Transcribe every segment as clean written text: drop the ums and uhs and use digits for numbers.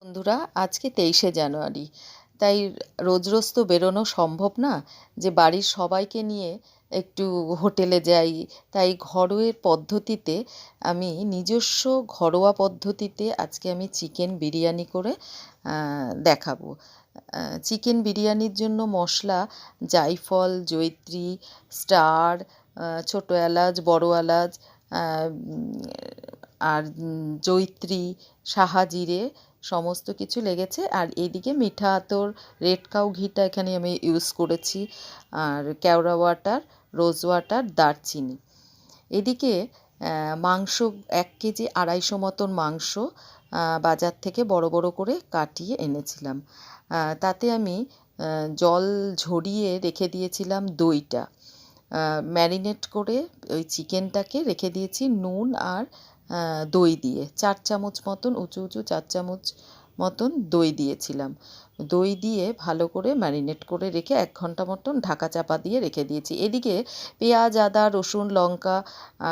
বন্ধুরা, আজকে 23শে জানুয়ারি। তাই রোজ রোজ তো বেরোনো সম্ভব না যে বাড়ির সবাইকে নিয়ে একটু হোটেলে যাই। তাই ঘরোয়া পদ্ধতিতে নিজস্ব ঘরোয়া পদ্ধতিতে আজকে আমি চিকেন বিরিয়ানি করে দেখাবো। চিকেন বিরিয়ানির জন্য মশলা জায়ফল, জয়িত্রী, স্টার, ছোটো এলাচ, বড় এলাচ, আর জয়িত্রী, সাহাজিরে সমস্ত কিছু লেগেছে। আর এইদিকে মিঠা আতর, রেড কাউ ঘিটা এখানে আমি ইউজ করেছি, আর কেওড়া ওয়াটার, রোজ ওয়াটার, দারচিনি। এদিকে মাংস 1 কেজি 250 মতন মাংস বাজার থেকে বড় বড় করে কাটিয়ে এনেছিলাম। তাতে আমি জল ঝরিয়ে রেখে দিয়েছিলাম দইটা। ম্যারিনেট করে ওই চিকেনটাকে রেখে দিয়েছি নুন আর দই দিয়ে। 4 চামচ মতন, উঁচু উঁচু 4 চামচ মতন দই দিয়েছিলাম। দই দিয়ে ভালো করে ম্যারিনেট করে রেখে 1 ঘন্টা মতন ঢাকা চাপা দিয়ে রেখে দিয়েছি। এদিকে পেঁয়াজ, আদা, রসুন, লঙ্কা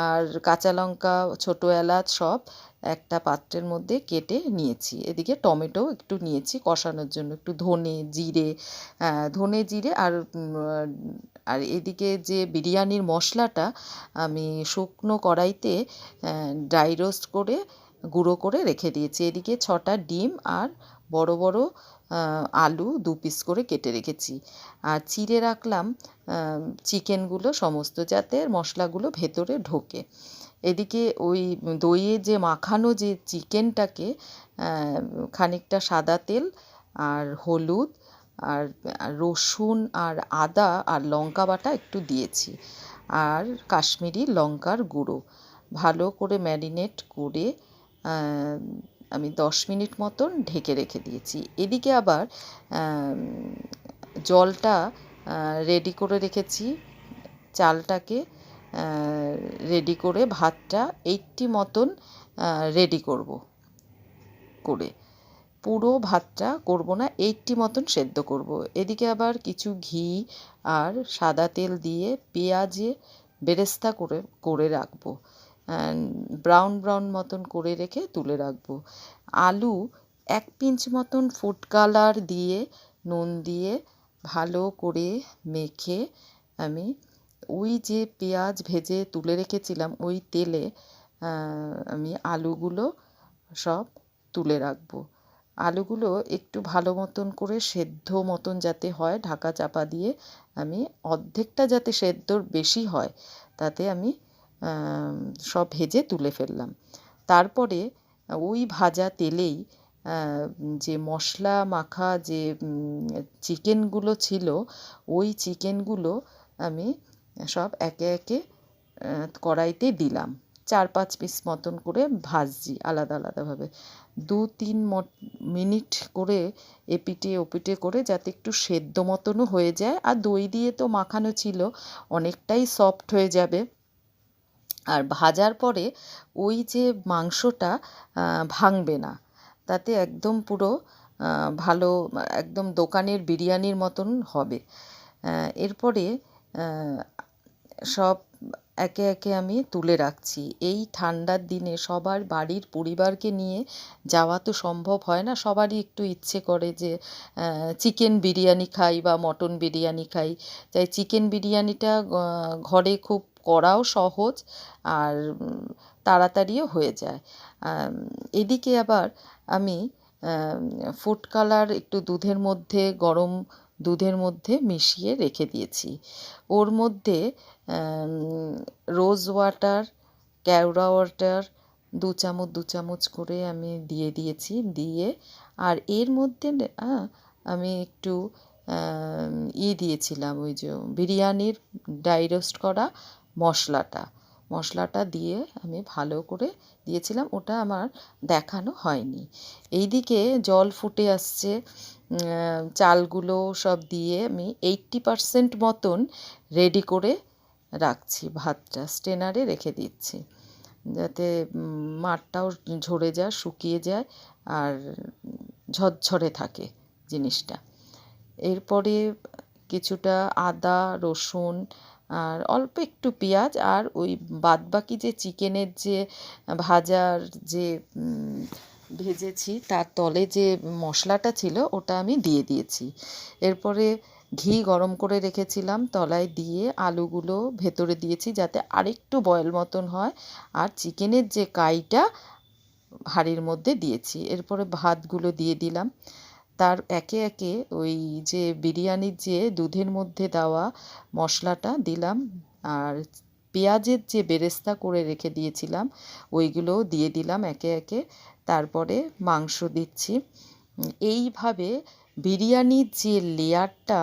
আর কাঁচা লঙ্কা, ছোটো এলাচ সব একটা পাত্রের মধ্যে কেটে নিয়েছি। এদিকে টমেটোও একটু নিয়েছি কষানোর জন্য, একটু ধনে জিরে আর এদিকে যে বিরিয়ানির মশলাটা আমি শুকনো কড়াইতে ড্রাই রোস্ট করে গুঁড়ো করে রেখে দিয়েছি। এদিকে 6টা ডিম আর বড় বড় আলু 2 পিস করে কেটে রেখেছি। আর চিড়ে রাখলাম চিকেনগুলো সমস্ত, যাতে মশলাগুলো ভেতরে ঢোকে। এদিকে ওই দইয়ে যে মাখানো যে চিকেনটাকে খানিকটা সাদা তেল আর হলুদ আর রসুন আর আদা আর লঙ্কা বাটা একটু দিয়েছি, আর কাশ্মীরি লঙ্কার গুঁড়ো ভালো করে ম্যারিনেট করে আমি 10 মিনিট মতন ঢেকে রেখে দিয়েছি। এদিকে আবার জলটা রেডি করে রেখেছি। চালটাকে রেডি করে ভাতটা 80 মতন রেডি করব করে, পুরো ভাতটা করব না, 80 মতন সেদ্ধ করব। এদিকে আবার কিছু ঘি আর সাদা তেল দিয়ে পেঁয়াজে বেরেস্তা করে রাখবো, ব্রাউন ব্রাউন মতন করে রেখে তুলে রাখবো। আলু 1 পিঞ্চ মতন ফুড কালার দিয়ে নুন দিয়ে ভালো করে মেখে আমি ওই যে পেঁয়াজ ভেজে তুলে রেখেছিলাম ওই তেলে আমি আলুগুলো সব তুলে রাখবো। আলুগুলো একটু ভালো মতন করে সেদ্ধ মতন যাতে হয়, ঢাকা চাপা দিয়ে আমি অর্ধেকটা যাতে সেদ্ধর বেশি হয় তাতে আমি সব ভেজে তুলে ফেললাম। তারপরে ওই ভাজা তেলেই যে মশলা মাখা যে চিকেনগুলো ছিল ওই চিকেনগুলো আমি সব একে একে কড়াইতে দিলাম। 4-5 পিস মতন করে ভাজছি আলাদা আলাদাভাবে, 2-3 মিনিট করে এপিটে ওপিটে করে, যাতে একটু সেদ্ধ মতনও হয়ে যায়। আর দই দিয়ে তো মাখানো ছিল, অনেকটাই সফট হয়ে যাবে। আর ভাজার পরে ওই যে মাংসটা ভাঙবে না, তাতে একদম পুরো ভালো, একদম দোকানের বিরিয়ানির মতন হবে। এরপরে সব একে একে আমি তুলে রাখছি। এই ঠান্ডার দিনে সবার বাড়ির পরিবারকে নিয়ে যাওয়া তো সম্ভব হয় না, সবারই একটু ইচ্ছে করে যে চিকেন বিরিয়ানি খাই বা মটন বিরিয়ানি খাই। তাই চিকেন বিরিয়ানিটা ঘরে খুব করাও সহজ আর তাড়াতাড়িও হয়ে যায়। এদিকে আবার আমি ফুড কালার একটু গরম দুধের মধ্যে মিশিয়ে রেখে দিয়েছি। ওর মধ্যে রোজ ওয়াটার, কেওড়া ওয়াটার 2 চামচ 2 চামচ করে আমি দিয়ে দিয়েছি। দিয়ে আর এর মধ্যে আমি একটু দিয়েছিলাম, ওই যে বিরিয়ানির ড্রাই রোস্ট করা মশলাটা দিয়ে আমি ভালো করে দিয়েছিলাম, ওটা আমার দেখানো হয়নি। এইদিকে জল ফুটে আসছে, চালগুলো সব দিয়ে আমি 80% মতন রেডি করে রাখছি, ভাতটা স্ট্রেনারে রেখে দিচ্ছি যাতে মাঠটাও ঝরে যায়, শুকিয়ে যায় আর ঝরঝরে থাকে জিনিসটা। এরপরে কিছুটা আদা, রসুন আর অল্প একটু পেঁয়াজ আর ওই বাদবাকি যে চিকেনের যে ভাজার যে ভেজেছি তার তলে যে মশলাটা ছিল ওটা আমি দিয়ে দিয়েছি। এরপরে ঘি গরম করে রেখেছিলাম তলায় দিয়ে আলুগুলো ভেতরে দিয়েছি যাতে আরেকটু বয়েল মতন হয়, আর চিকেনের যে কাইটা হাঁড়ির মধ্যে দিয়েছি। এরপরে ভাতগুলো দিয়ে দিলাম। তার একে একে ওই যে বিরিয়ানির যে দুধের মধ্যে দেওয়া মশলাটা দিলাম, আর পেঁয়াজের যে বেরেস্তা করে রেখে দিয়েছিলাম ওইগুলোও দিয়ে দিলাম একে একে। তারপরে মাংস দিচ্ছি। এইভাবে বিরিয়ানির যে লেয়ারটা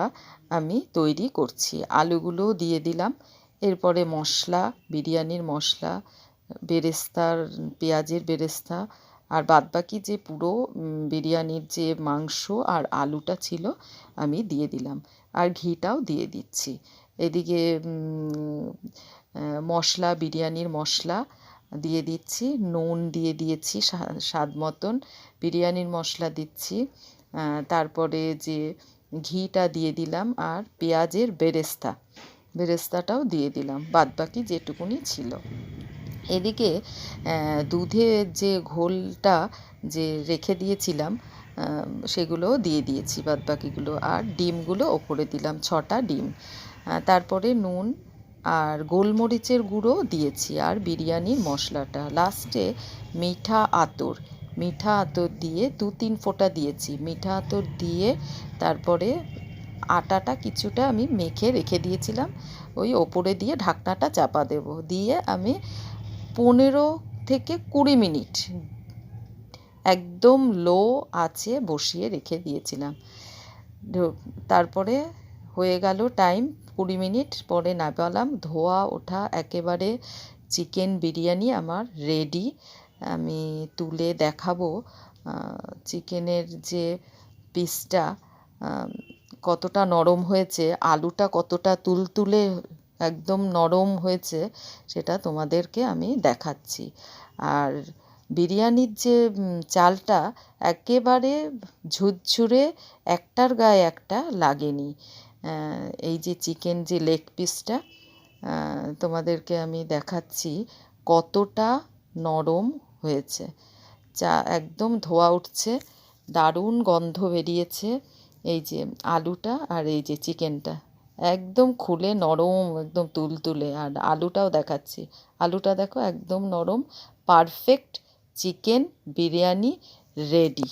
আমি তৈরি করছি। আলুগুলোও দিয়ে দিলাম। এরপরে মশলা, বিরিয়ানির মশলা, বেরেস্তার, পেঁয়াজের বেরেস্তা, আর বাদবাকি যে পুরো বিরিয়ানির যে মাংস আর আলুটা ছিল আমি দিয়ে দিলাম, আর ঘিটাও দিয়ে দিচ্ছি। এদিকে মশলা, বিরিয়ানির মশলা দিয়ে দিচ্ছি, নুন দিয়ে দিয়েছি স্বাদ মতন, বিরিয়ানির মশলা দিচ্ছি, তারপরে যে ঘিটা দিয়ে দিলাম, আর পেঁয়াজের বেরেস্তাটাও দিয়ে দিলাম, বাদবাকি যেটুকুনি ছিল। এদিকে দুধের যে ঘোলটা যে রেখে দিয়েছিলাম সেগুলোও দিয়ে দিয়েছি বাদবাকিগুলো, আর ডিমগুলো ওপরে দিলাম 6টা ডিম। তারপরে নুন আর গোলমরিচের গুঁড়ো দিয়েছি, আর বিরিয়ানির মশলাটা লাস্টে মিঠা আতর দিয়ে 2-3 ফোঁটা দিয়েছি। মিঠা আতর দিয়ে তারপরে আটাটা কিছুটা আমি মেখে রেখে দিয়েছিলাম, ওই ওপরে দিয়ে ঢাকনাটা চাপা দেব, দিয়ে আমি 15 থেকে 20 মিনিট একদম লো আঁচে বসিয়ে রেখে দিয়েছিলাম। তারপরে হয়ে গেল টাইম 20 মিনিট পরে নামালাম। ধোয়া ওঠা একেবারে চিকেন বিরিয়ানি আমার রেডি। আমি তুলে দেখাবো চিকেনের যে পিসটা কতটা নরম হয়েছে, আলুটা কতটা তুলতুলে একদম নরম হয়েছে সেটা তোমাদেরকে আমি দেখাচ্ছি। আর বিরিয়ানির যে চালটা একেবারে ঝুরঝুরে, একটার গায়ে একটা লাগেনি। এই যে চিকেন যে লেগ পিসটা তোমাদেরকে আমি দেখাচ্ছি কতটা নরম হয়েছে। একদম ধোয়া উঠছে, দারুণ গন্ধ বেরিয়েছে। এই যে আলুটা আর এই যে চিকেনটা একদম খুলে নরম, একদম তুলতুলে। আর আলুটাও দেখাচ্ছি, আলুটা দেখো একদম নরম। Perfect chicken biryani ready.